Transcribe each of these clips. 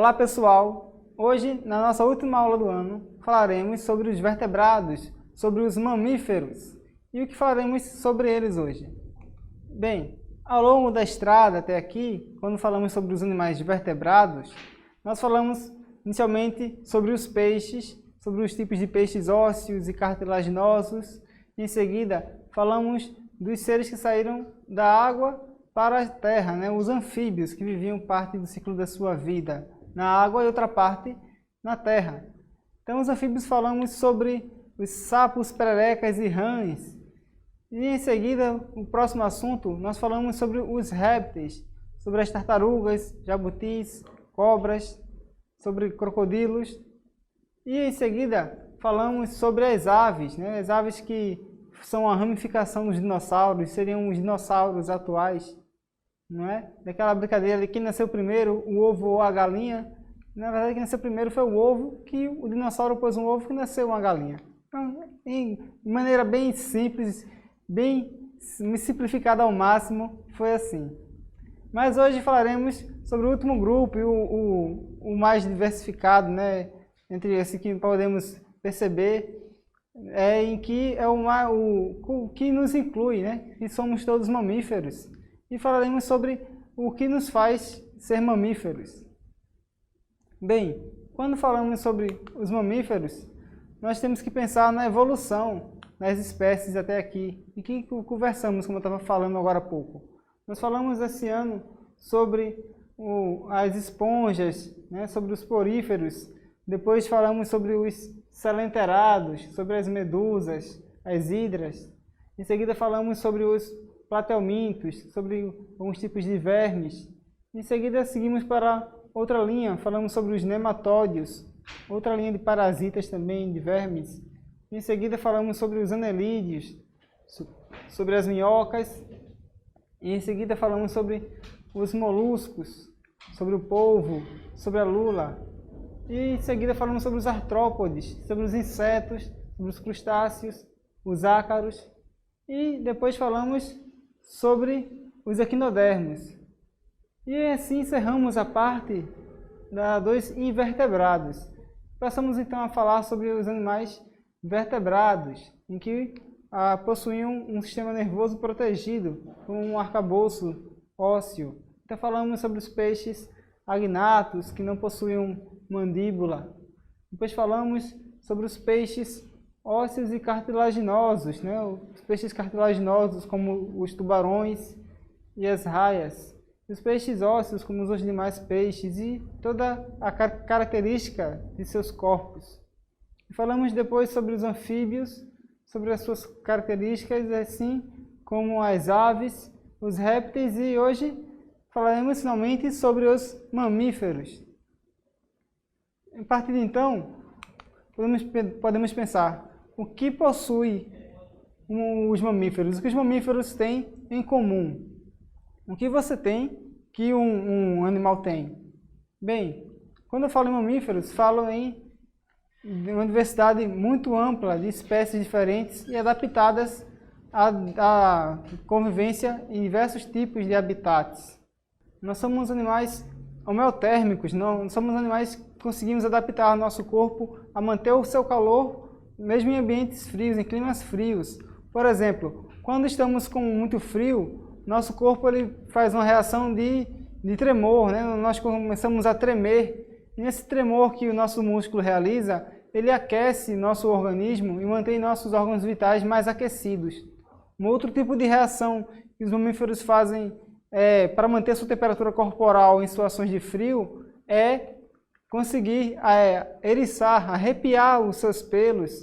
Olá pessoal, hoje na nossa última aula do ano falaremos sobre os vertebrados, sobre os mamíferos. E o que falaremos sobre eles hoje? Bem, ao longo da estrada até aqui, quando falamos sobre os animais vertebrados, nós falamos inicialmente sobre os peixes, sobre os tipos de peixes ósseos e cartilaginosos. Em seguida, falamos dos seres que saíram da água para a terra, né? Os anfíbios que viviam parte do ciclo da sua vida na água e outra parte na terra. Então, os anfíbios falamos sobre os sapos, pererecas e rãs. E em seguida, o próximo assunto, nós falamos sobre os répteis, sobre as tartarugas, jabutis, cobras, sobre crocodilos. E em seguida, falamos sobre as aves, né? As aves que são a ramificação dos dinossauros, seriam os dinossauros atuais. Não é? Daquela brincadeira de quem nasceu primeiro, o ovo ou a galinha. Na verdade, quem nasceu primeiro foi o ovo, que o dinossauro pôs um ovo que nasceu uma galinha. Então, de maneira bem simples, bem simplificada ao máximo, foi assim. Mas hoje falaremos sobre o último grupo e o mais diversificado, né? Entre esse que podemos perceber, em que é o que nos inclui, né? Que somos todos mamíferos. E falaremos sobre o que nos faz ser mamíferos. Bem, quando falamos sobre os mamíferos, nós temos que pensar na evolução das espécies até aqui. E que conversamos, como eu estava falando agora há pouco. Nós falamos esse ano sobre as esponjas, né? Sobre os poríferos. Depois falamos sobre os selenterados, sobre as medusas, as hidras. Em seguida falamos sobre os platelmintos, sobre alguns tipos de vermes. Em seguida seguimos para outra linha, falamos sobre os nematódios, outra linha de parasitas também, de vermes. Em seguida falamos sobre os anelídeos, sobre as minhocas. E em seguida falamos sobre os moluscos, sobre o polvo, sobre a lula. E em seguida falamos sobre os artrópodes, sobre os insetos, sobre os crustáceos, os ácaros. E depois falamos sobre os equinodermos. E assim encerramos a parte dos invertebrados. Passamos então a falar sobre os animais vertebrados, em que possuíam um sistema nervoso protegido, com um arcabouço ósseo. Então falamos sobre os peixes agnatos, que não possuíam mandíbula. Depois falamos sobre os peixes ósseos e cartilaginosos, né? Os peixes cartilaginosos como os tubarões e as raias. Os peixes ósseos como os demais peixes e toda a característica de seus corpos. E falamos depois sobre os anfíbios, sobre as suas características, assim como as aves, os répteis e hoje falaremos finalmente sobre os mamíferos. A partir de então, podemos pensar o que possui os mamíferos, o que os mamíferos têm em comum. O que você tem que um animal tem? Bem, quando eu falo em mamíferos, falo em uma diversidade muito ampla de espécies diferentes e adaptadas à convivência em diversos tipos de habitats. Nós somos animais homeotérmicos, não somos animais que conseguimos adaptar nosso corpo a manter o seu calor mesmo em ambientes frios, em climas frios. Por exemplo, quando estamos com muito frio, nosso corpo ele faz uma reação de tremor, né? Nós começamos a tremer. E nesse tremor que o nosso músculo realiza, ele aquece nosso organismo e mantém nossos órgãos vitais mais aquecidos. Um outro tipo de reação que os mamíferos fazem para manter sua temperatura corporal em situações de frio é conseguir eriçar, arrepiar os seus pelos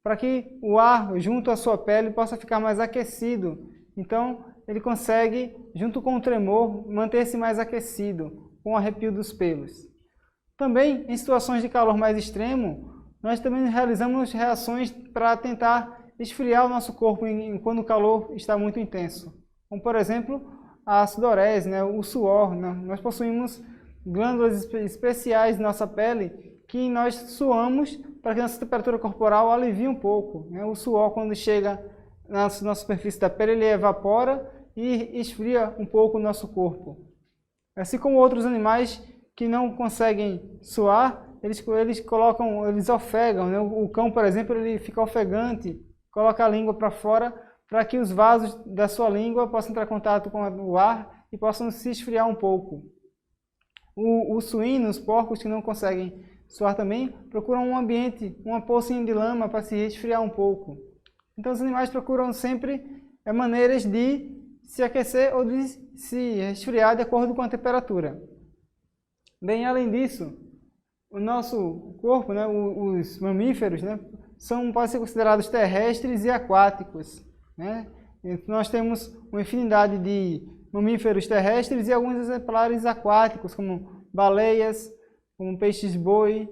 para que o ar junto à sua pele possa ficar mais aquecido. Então, ele consegue, junto com o tremor, manter-se mais aquecido com o arrepio dos pelos. Também, em situações de calor mais extremo, nós também realizamos reações para tentar esfriar o nosso corpo quando o calor está muito intenso. Como, por exemplo, a sudorese, né? O suor. Né? Nós possuímos glândulas especiais na nossa pele que nós suamos para que a nossa temperatura corporal alivie um pouco. Né? O suor, quando chega na superfície da pele, ele evapora e esfria um pouco o nosso corpo. Assim como outros animais que não conseguem suar, eles ofegam, né? O cão, por exemplo, ele fica ofegante, coloca a língua para fora para que os vasos da sua língua possam entrar em contato com o ar e possam se esfriar um pouco. Os suínos, os porcos que não conseguem suar também, procuram um ambiente, uma pocinha de lama para se resfriar um pouco. Então os animais procuram sempre maneiras de se aquecer ou de se resfriar de acordo com a temperatura. Bem, além disso, o nosso corpo, né, os mamíferos, né, podem ser considerados terrestres e aquáticos, né? Nós temos uma infinidade de mamíferos terrestres e alguns exemplares aquáticos, como baleias, como peixes-boi,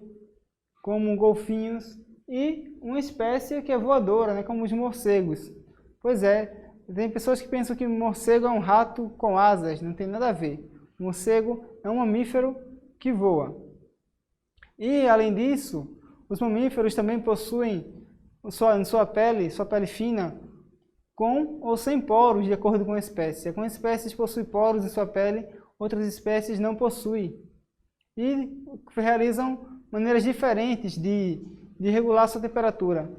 como golfinhos, e uma espécie que é voadora, né, como os morcegos. Pois é, tem pessoas que pensam que o morcego é um rato com asas, não tem nada a ver. O morcego é um mamífero que voa. E, além disso, os mamíferos também possuem sua pele fina, com ou sem poros, de acordo com a espécie. Algumas espécies possuem poros em sua pele, outras espécies não possuem. E realizam maneiras diferentes de regular sua temperatura.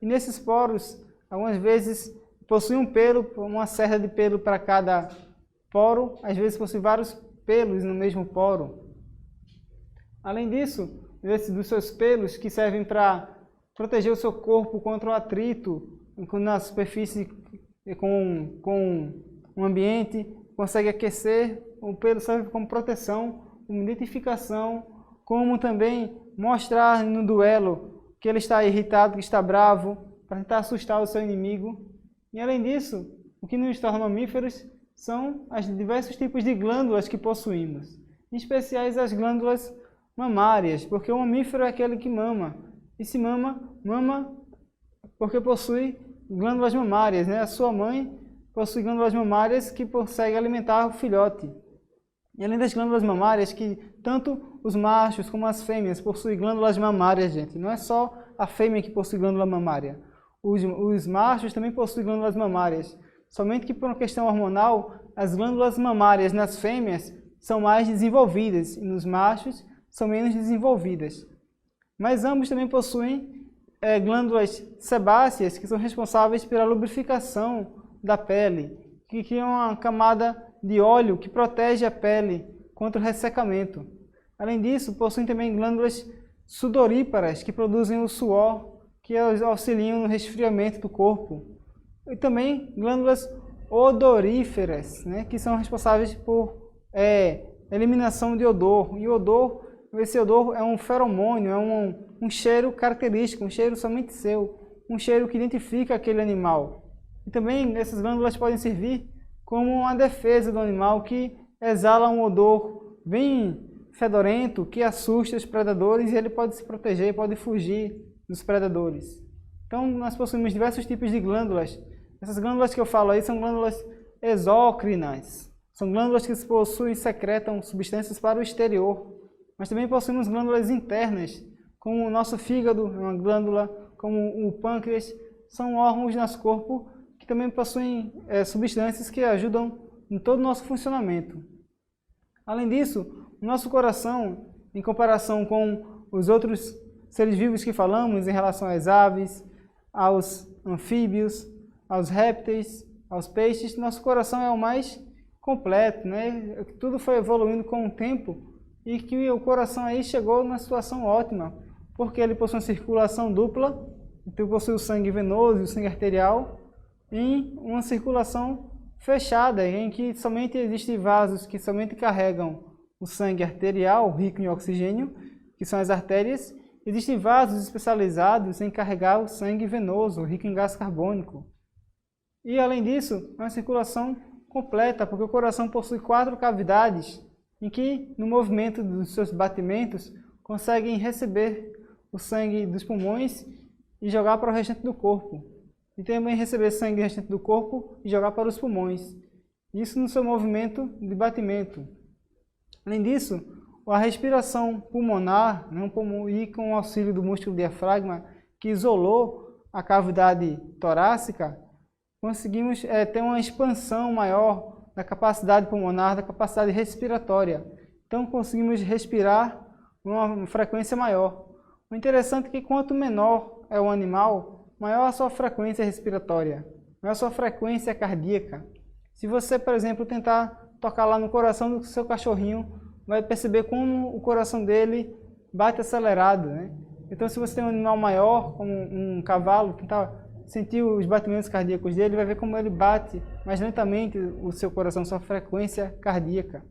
E nesses poros, algumas vezes possui um pelo, uma serra de pelo para cada poro, às vezes possui vários pelos no mesmo poro. Além disso, dos seus pelos que servem para proteger o seu corpo contra o atrito na superfície com o ambiente, consegue aquecer, o pelo serve como proteção, como identificação, como também mostrar no duelo que ele está irritado, que está bravo, para tentar assustar o seu inimigo. E além disso, o que nos torna mamíferos são os diversos tipos de glândulas que possuímos, em especiais as glândulas mamárias, porque o mamífero é aquele que mama, e se mama porque possui glândulas mamárias, né? A sua mãe possui glândulas mamárias que consegue alimentar o filhote. E além das glândulas mamárias, que tanto os machos como as fêmeas possuem glândulas mamárias, gente. Não é só a fêmea que possui glândula mamária. Os machos também possuem glândulas mamárias. Somente que por uma questão hormonal, as glândulas mamárias nas fêmeas são mais desenvolvidas e nos machos são menos desenvolvidas. Mas ambos também possuem glândulas sebáceas que são responsáveis pela lubrificação da pele, que criam uma camada de óleo que protege a pele contra o ressecamento. Além disso, possuem também glândulas sudoríparas que produzem o suor, que auxiliam no resfriamento do corpo. E também glândulas odoríferas, né, que são responsáveis por eliminação de odor. E esse odor é um feromônio, é um cheiro característico, um cheiro somente seu, um cheiro que identifica aquele animal. E também essas glândulas podem servir como uma defesa do animal, que exala um odor bem fedorento, que assusta os predadores e ele pode se proteger, pode fugir dos predadores. Então nós possuímos diversos tipos de glândulas. Essas glândulas que eu falo aí são glândulas exócrinas. São glândulas que possuem e secretam substâncias para o exterior. Mas também possuímos glândulas internas, como o nosso fígado, uma glândula, como o pâncreas. São órgãos do nosso corpo que também possuem substâncias que ajudam em todo o nosso funcionamento. Além disso, o nosso coração, em comparação com os outros seres vivos que falamos, em relação às aves, aos anfíbios, aos répteis, aos peixes, nosso coração é o mais completo, né? Tudo foi evoluindo com o tempo e que o coração aí chegou numa situação ótima, porque ele possui uma circulação dupla, então possui o sangue venoso e o sangue arterial, em uma circulação fechada, em que somente existem vasos que somente carregam o sangue arterial, rico em oxigênio, que são as artérias. Existem vasos especializados em carregar o sangue venoso, rico em gás carbônico. E, além disso, é uma circulação completa, porque o coração possui 4 cavidades, em que, no movimento dos seus batimentos, conseguem receber o sangue dos pulmões e jogar para o restante do corpo. E também receber sangue do restante do corpo e jogar para os pulmões. Isso no seu movimento de batimento. Além disso, a respiração pulmonar, e com o auxílio do músculo diafragma, que isolou a cavidade torácica, conseguimos ter uma expansão maior da capacidade pulmonar, da capacidade respiratória. então conseguimos respirar uma frequência maior. O interessante é que quanto menor é o animal, maior a sua frequência respiratória, maior a sua frequência cardíaca. Se você, por exemplo, tentar tocar lá no coração do seu cachorrinho, vai perceber como o coração dele bate acelerado, né? Então, se você tem um animal maior, como um cavalo, tentar sentir os batimentos cardíacos dele, vai ver como ele bate mais lentamente o seu coração, sua frequência cardíaca.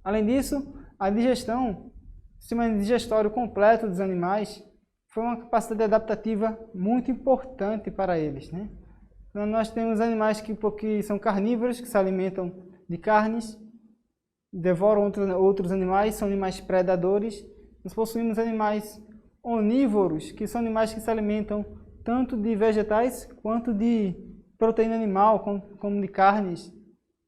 Além disso, a digestão, o sistema digestório completo dos animais, foi uma capacidade adaptativa muito importante para eles, né? Então, nós temos animais que são carnívoros, que se alimentam de carnes, devoram outros animais, são animais predadores. Nós possuímos animais onívoros, que são animais que se alimentam tanto de vegetais quanto de proteína animal, como de carnes.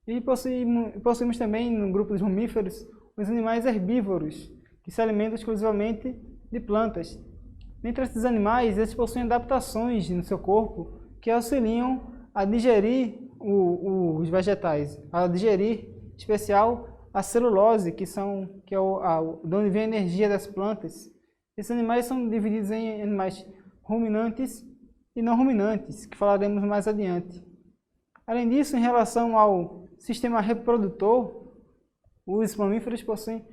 E possuímos também, no grupo dos mamíferos, os animais herbívoros, que se alimentam exclusivamente de plantas. Dentre esses animais, eles possuem adaptações no seu corpo que auxiliam a digerir os vegetais, a digerir, em especial, a celulose, que é de onde vem a energia das plantas. Esses animais são divididos em animais ruminantes e não ruminantes, que falaremos mais adiante. Além disso, em relação ao sistema reprodutor, os mamíferos possuem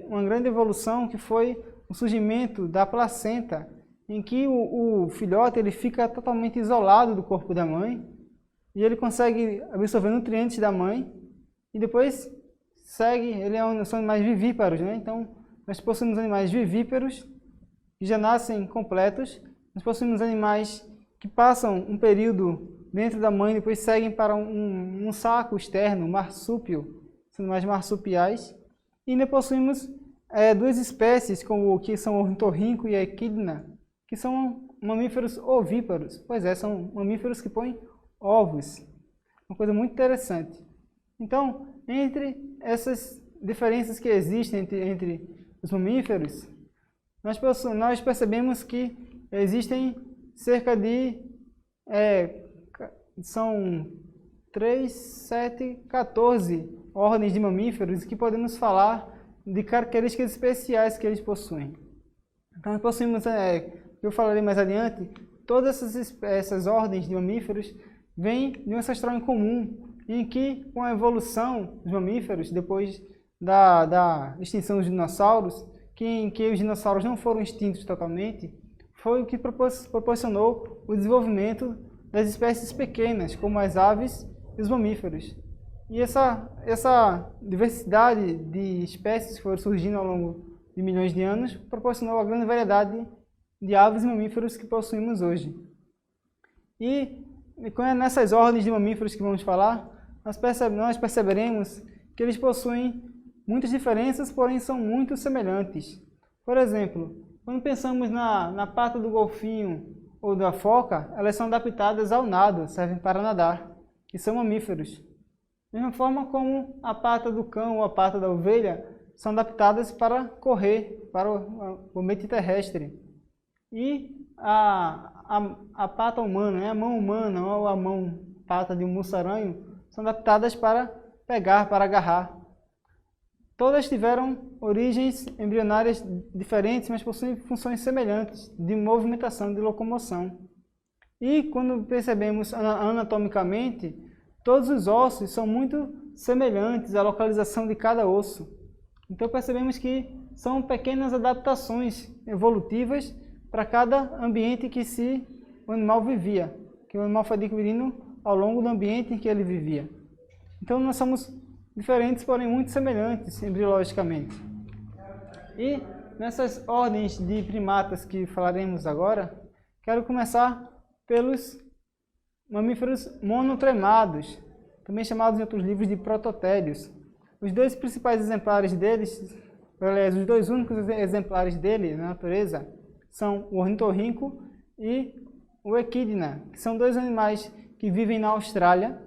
uma grande evolução, que foi o surgimento da placenta, em que o filhote ele fica totalmente isolado do corpo da mãe e ele consegue absorver nutrientes da mãe e depois são animais vivíparos, né? Então, nós possuímos animais vivíparos que já nascem completos, nós possuímos animais que passam um período dentro da mãe e depois seguem para um saco externo, marsúpio, são animais marsupiais, e ainda possuímos duas espécies, que são o ornitorrinco e a equidna, que são mamíferos ovíparos. Pois é, são mamíferos que põem ovos. Uma coisa muito interessante. Então, entre essas diferenças que existem entre os mamíferos, nós percebemos que existem cerca de são 3, 7, 14 ordens de mamíferos que podemos falar de características especiais que eles possuem. Então, nós possuímos, eu falarei mais adiante, todas essas ordens de mamíferos vêm de um ancestral em comum, em que, com a evolução dos mamíferos, depois da extinção dos dinossauros, em que os dinossauros não foram extintos totalmente, foi o que proporcionou o desenvolvimento das espécies pequenas, como as aves e os mamíferos. E essa diversidade de espécies que foram surgindo ao longo de milhões de anos proporcionou a grande variedade de aves e mamíferos que possuímos hoje. E nessas ordens de mamíferos que vamos falar, nós perceberemos que eles possuem muitas diferenças, porém são muito semelhantes. Por exemplo, quando pensamos na pata do golfinho ou da foca, elas são adaptadas ao nado, servem para nadar, e são mamíferos. Da mesma forma como a pata do cão ou a pata da ovelha são adaptadas para correr, para o ambiente terrestre. E a pata humana, né, a mão humana ou a pata de um mussaranho, são adaptadas para pegar, para agarrar. Todas tiveram origens embrionárias diferentes, mas possuem funções semelhantes de movimentação, de locomoção. E quando percebemos anatomicamente, todos os ossos são muito semelhantes à localização de cada osso. Então percebemos que são pequenas adaptações evolutivas para cada ambiente que o animal vivia, que o animal foi adquirindo ao longo do ambiente em que ele vivia. Então nós somos diferentes, porém muito semelhantes embriologicamente. E nessas ordens de primatas que falaremos agora, quero começar pelos mamíferos monotremados, também chamados em outros livros de prototélios. Os dois principais exemplares deles, aliás, os dois únicos exemplares dele na natureza, são o ornitorrinco e o equidna, que são dois animais que vivem na Austrália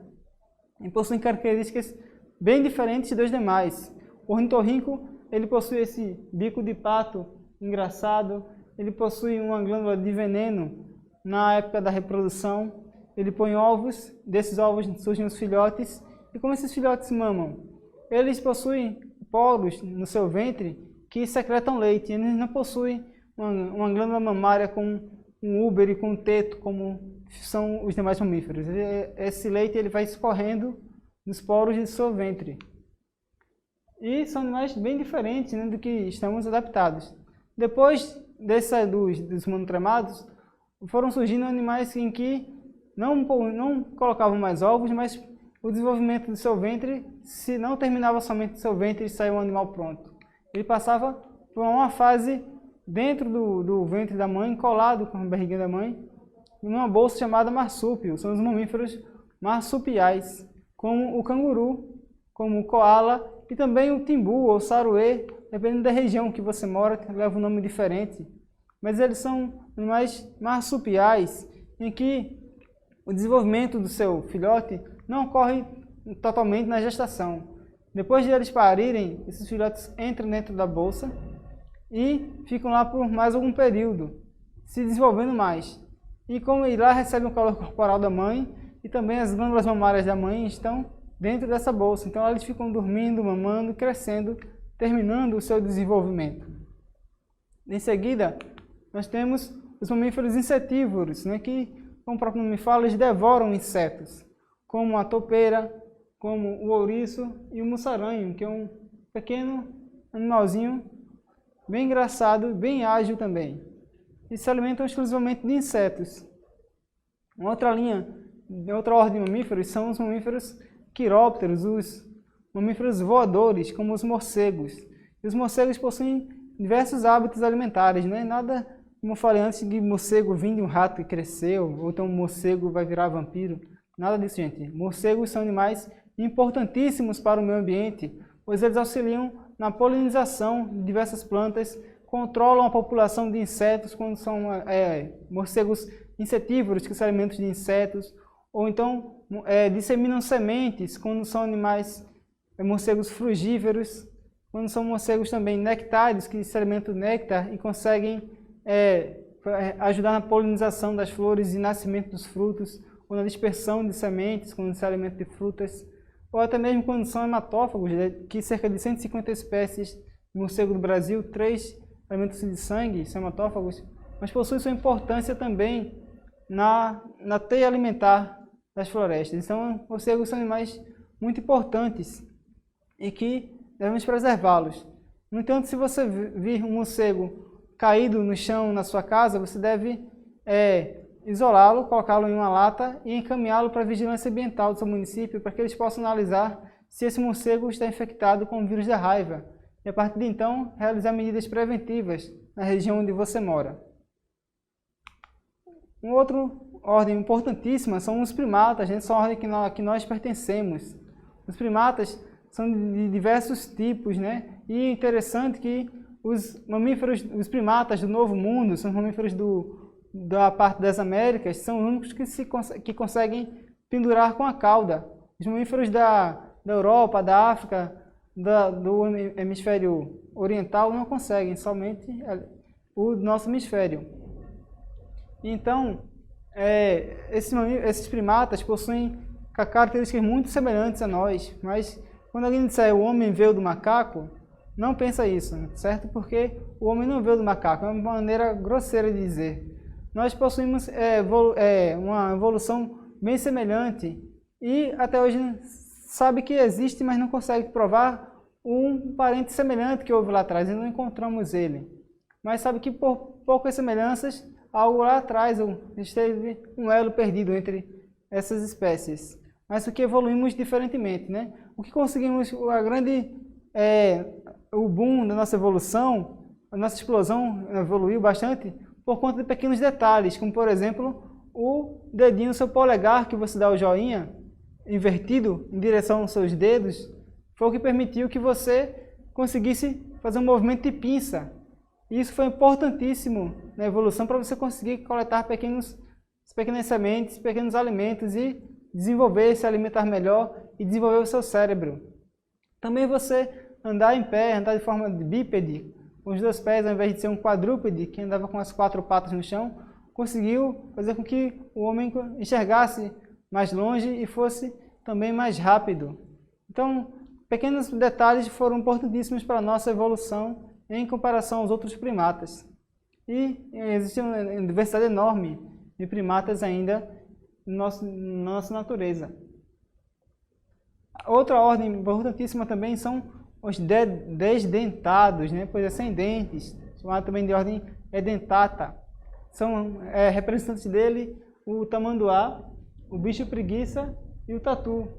e possuem características bem diferentes dos demais. O ornitorrinco, ele possui esse bico de pato engraçado, ele possui uma glândula de veneno na época da reprodução, ele põe ovos, desses ovos surgem os filhotes, e como esses filhotes mamam? Eles possuem poros no seu ventre que secretam leite. Eles não possuem uma glândula mamária com um úbere, com um teto, como são os demais mamíferos. Esse leite ele vai escorrendo nos poros do seu ventre. E são animais bem diferentes, né, do que estamos adaptados. Depois dos monotremados, foram surgindo animais em que não colocavam mais ovos, mas o desenvolvimento do seu ventre, se não terminava somente do seu ventre e saía um animal pronto. Ele passava por uma fase dentro do ventre da mãe, colado com a barriga da mãe, numa bolsa chamada marsúpio. São os mamíferos marsupiais, como o canguru, como o koala e também o timbu ou saruê, dependendo da região que você mora, que leva um nome diferente. Mas eles são animais marsupiais, em que o desenvolvimento do seu filhote não ocorre totalmente na gestação. Depois de eles parirem, esses filhotes entram dentro da bolsa e ficam lá por mais algum período, se desenvolvendo mais. E como lá recebem o calor corporal da mãe e também as glândulas mamárias da mãe estão dentro dessa bolsa. Então eles ficam dormindo, mamando, crescendo, terminando o seu desenvolvimento. Em seguida, nós temos os mamíferos insetívoros, né, que, como o próprio nome fala, eles devoram insetos, como a topeira, como o ouriço e o mussaranho, que é um pequeno animalzinho bem engraçado, bem ágil também. E se alimentam exclusivamente de insetos. Uma outra ordem de mamíferos são os mamíferos quirópteros, os mamíferos voadores, como os morcegos. E os morcegos possuem diversos hábitos alimentares, não é nada, como eu falei antes, de morcego vir de um rato que cresceu, ou então um morcego vai virar vampiro. Nada disso, gente. Morcegos são animais importantíssimos para o meio ambiente, pois eles auxiliam na polinização de diversas plantas, controlam a população de insetos quando são morcegos insetívoros, que se alimentam de insetos, ou então disseminam sementes quando são animais morcegos frugívoros, quando são morcegos também nectários, que se alimentam de néctar e conseguem ajudar na polinização das flores e nascimento dos frutos, ou na dispersão de sementes, quando se alimentam de frutas, ou até mesmo quando são hematófagos, que cerca de 150 espécies de morcego do Brasil, 3 alimentam-se de sangue, são hematófagos, mas possuem sua importância também na teia alimentar das florestas. Então, morcegos são animais muito importantes e que devemos preservá-los. No entanto, se você vir um morcego caído no chão na sua casa, você deve isolá-lo, colocá-lo em uma lata e encaminhá-lo para a vigilância ambiental do seu município, para que eles possam analisar se esse morcego está infectado com o vírus da raiva. E a partir de então, realizar medidas preventivas na região onde você mora. Uma outra ordem importantíssima são os primatas, essa ordem que nós pertencemos. Os primatas são de diversos tipos, né? E é interessante que os mamíferos, os primatas do Novo Mundo, são os mamíferos da parte das Américas, são os únicos que conseguem pendurar com a cauda. Os mamíferos da Europa, da África, do hemisfério oriental não conseguem, somente o nosso hemisfério. Então, esses primatas possuem características muito semelhantes a nós, mas quando alguém disser o homem veio do macaco, não pensa isso, certo? Porque o homem não veio do macaco, é uma maneira grosseira de dizer. Nós possuímos uma evolução bem semelhante e até hoje sabe que existe, mas não consegue provar um parente semelhante que houve lá atrás, e não encontramos ele. Mas sabe que por poucas semelhanças, algo lá atrás esteve um elo perdido entre essas espécies. Mas o que evoluímos diferentemente, né? O que conseguimos, o boom da nossa evolução, a nossa explosão evoluiu bastante por conta de pequenos detalhes, como por exemplo, o dedinho, o seu polegar, que você dá o joinha, invertido em direção aos seus dedos, foi o que permitiu que você conseguisse fazer um movimento de pinça. E isso foi importantíssimo na evolução para você conseguir coletar pequenas sementes, pequenos alimentos e desenvolver, se alimentar melhor e desenvolver o seu cérebro. Também você andar em pé, andar de forma bípede, com os 2 pés, ao invés de ser um quadrúpede, que andava com as 4 patas no chão, conseguiu fazer com que o homem enxergasse mais longe e fosse também mais rápido. Então, pequenos detalhes foram importantíssimos para a nossa evolução em comparação aos outros primatas. E existe uma diversidade enorme de primatas ainda na nossa natureza. Outra ordem importantíssima também são os desdentados, né, pois sem dentes, chamado também de ordem edentata. São representantes dele o tamanduá, o bicho preguiça e o tatu.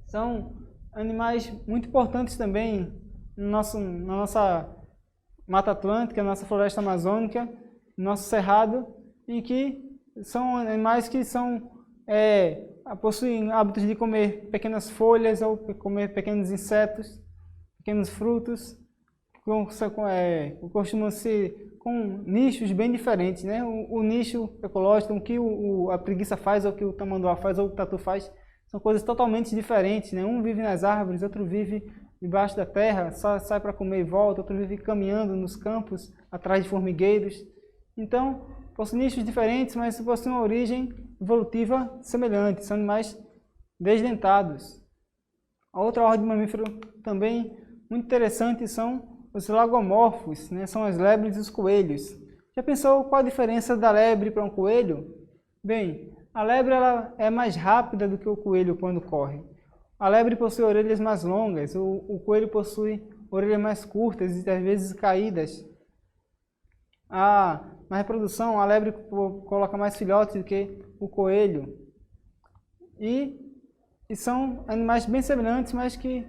São animais muito importantes também na nossa Mata Atlântica, na nossa floresta amazônica, no nosso cerrado, e que são animais que possuem hábitos de comer pequenas folhas ou comer pequenos insetos, pequenos frutos, costumam ser com nichos bem diferentes, né? O nicho ecológico, o que a preguiça faz, ou o que o tamanduá faz, ou o tatu faz, são coisas totalmente diferentes, né? Um vive nas árvores, outro vive debaixo da terra, só sai para comer e volta, outro vive caminhando nos campos, atrás de formigueiros. Então, possuem nichos diferentes, mas possuem uma origem evolutiva semelhante, são animais desdentados. A outra ordem de mamífero também muito interessante são os lagomorfos, né? São as lebres e os coelhos. Já pensou qual a diferença da lebre para um coelho? Bem, a lebre ela é mais rápida do que o coelho quando corre. A lebre possui orelhas mais longas, o coelho possui orelhas mais curtas e às vezes caídas. Na reprodução, a lebre coloca mais filhotes do que o coelho. E são animais bem semelhantes, mas que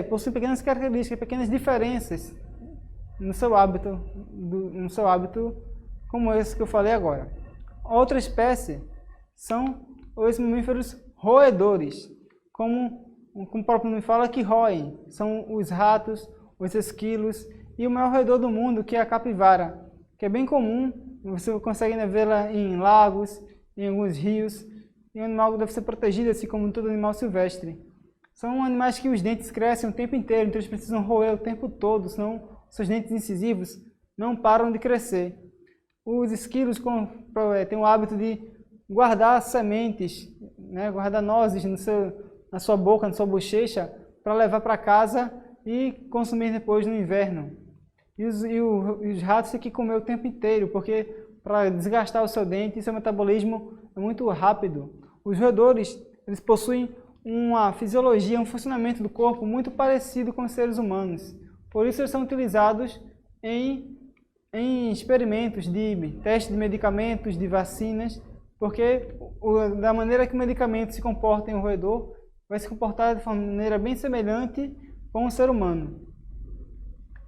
possuem pequenas características, pequenas diferenças no seu hábito como esse que eu falei agora. Outra espécie são os mamíferos roedores, como o próprio nome fala, que roem. São os ratos, os esquilos e o maior roedor do mundo, que é a capivara, que é bem comum, você consegue vê-la em lagos, em alguns rios, e o animal deve ser protegido, assim como todo animal silvestre. São animais que os dentes crescem o tempo inteiro, então eles precisam roer o tempo todo, senão seus dentes incisivos não param de crescer. Os esquilos têm o hábito de guardar sementes, né, guardar nozes na sua boca, na sua bochecha, para levar para casa e consumir depois no inverno. E os ratos têm que comer o tempo inteiro, porque para desgastar o seu dente, seu metabolismo é muito rápido. Os roedores, eles possuem uma fisiologia, um funcionamento do corpo muito parecido com os seres humanos. Por isso eles são utilizados em experimentos de testes de medicamentos, de vacinas, porque da maneira que o medicamento se comporta em um roedor, vai se comportar de maneira bem semelhante com o ser humano.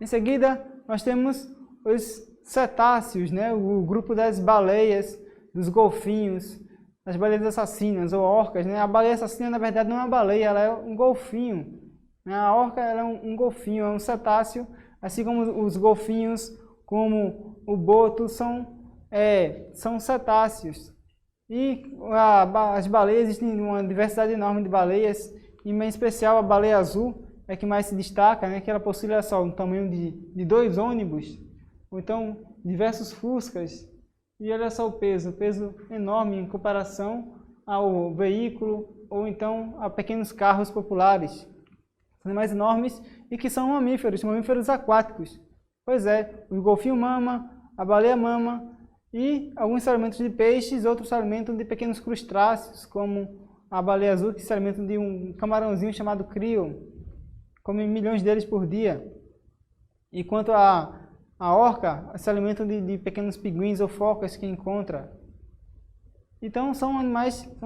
Em seguida, nós temos os cetáceos, né? O grupo das baleias, dos golfinhos, as baleias assassinas ou orcas, né? A baleia assassina, na verdade, não é uma baleia, ela é um golfinho. A orca ela é um golfinho, é um cetáceo, assim como os golfinhos, como o boto, são cetáceos. E as baleias, existem uma diversidade enorme de baleias, e em especial a baleia azul é que mais se destaca, né? Que ela possui só um tamanho de 2 ônibus, ou então diversos fuscas. E olha só o peso enorme em comparação ao veículo ou então a pequenos carros populares. São animais enormes e que são mamíferos aquáticos. Pois é, o golfinho mama, a baleia mama e alguns se alimentam de peixes, outros se alimentam de pequenos crustáceos, como a baleia azul, que se alimenta de um camarãozinho chamado crio, come milhões deles por dia. Enquanto a orca se alimenta de pequenos pinguins ou focas que encontra. Então são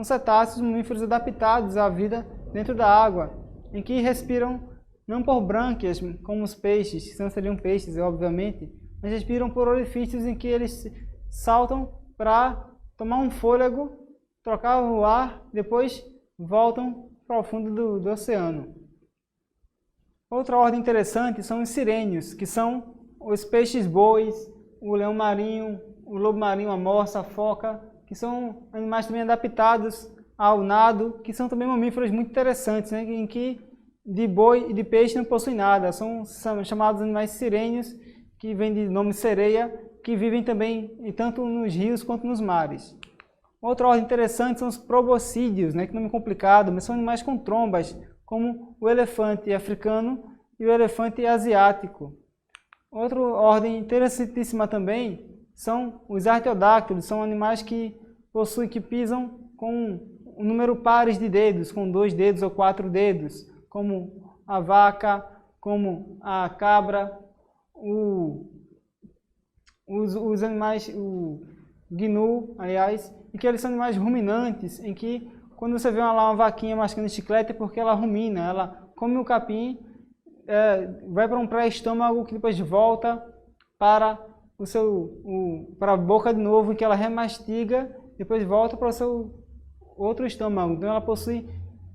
cetáceos, mamíferos adaptados à vida dentro da água, em que respiram não por brânquias, como os peixes, que não seriam peixes, obviamente, mas respiram por orifícios em que eles saltam para tomar um fôlego, trocar o ar, depois voltam para o fundo do oceano. Outra ordem interessante são os sirênios, que são os peixes-bois, o leão marinho, o lobo marinho, a morsa, a foca, que são animais também adaptados ao nado, que são também mamíferos muito interessantes, né? Em que de boi e de peixe não possuem nada, são chamados animais sirênios, que vem de nome sereia, que vivem também tanto nos rios quanto nos mares. Outra ordem interessante são os proboscídeos, né? Que nome complicado, mas são animais com trombas como o elefante africano e o elefante asiático. Outra ordem interessantíssima também são os artiodáctilos, são animais que pisam com um número pares de dedos, com 2 dedos ou 4 dedos, como a vaca, como a cabra, os animais, o gnu, aliás, e que eles são animais ruminantes, em que quando você vê uma vaquinha mascando chiclete é porque ela rumina, ela come o capim, vai para um pré-estômago que depois volta para para a boca de novo, em que ela remastiga, depois volta para o seu outro estômago. Então ela possui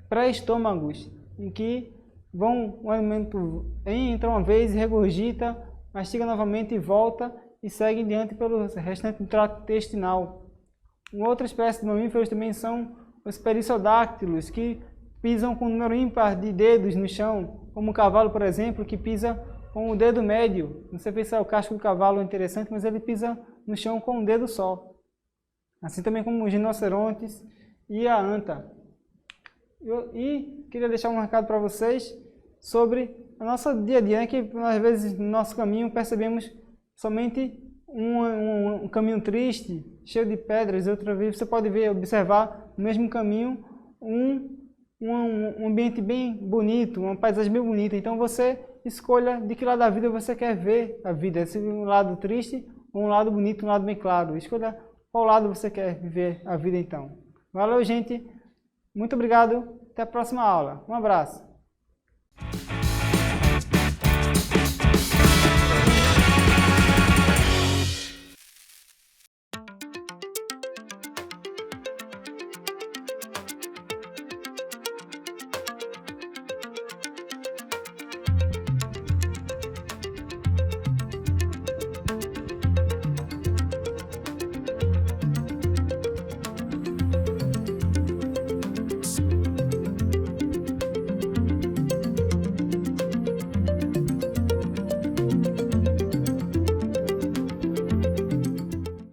pré-estômagos, em que o alimento entra uma vez, regurgita, mastiga novamente e volta e segue diante pelo restante do trato intestinal. Uma outra espécie de mamíferos também são os perissodactilos, que pisam com um número ímpar de dedos no chão, como o cavalo, por exemplo, que pisa com o dedo médio. Não sei se o casco do cavalo é interessante, mas ele pisa no chão com um dedo só. Assim também como os rinocerontes e a anta. E queria deixar um recado para vocês sobre o nosso dia a dia, né? Que às vezes no nosso caminho percebemos somente um caminho triste, cheio de pedras, e outra vez você pode observar no mesmo caminho um ambiente bem bonito, uma paisagem bem bonita. Então você escolha de que lado da vida você quer ver a vida, se um lado triste ou um lado bonito, um lado bem claro. Escolha qual lado você quer viver a vida então. Valeu, gente. Muito obrigado. Até a próxima aula. Um abraço.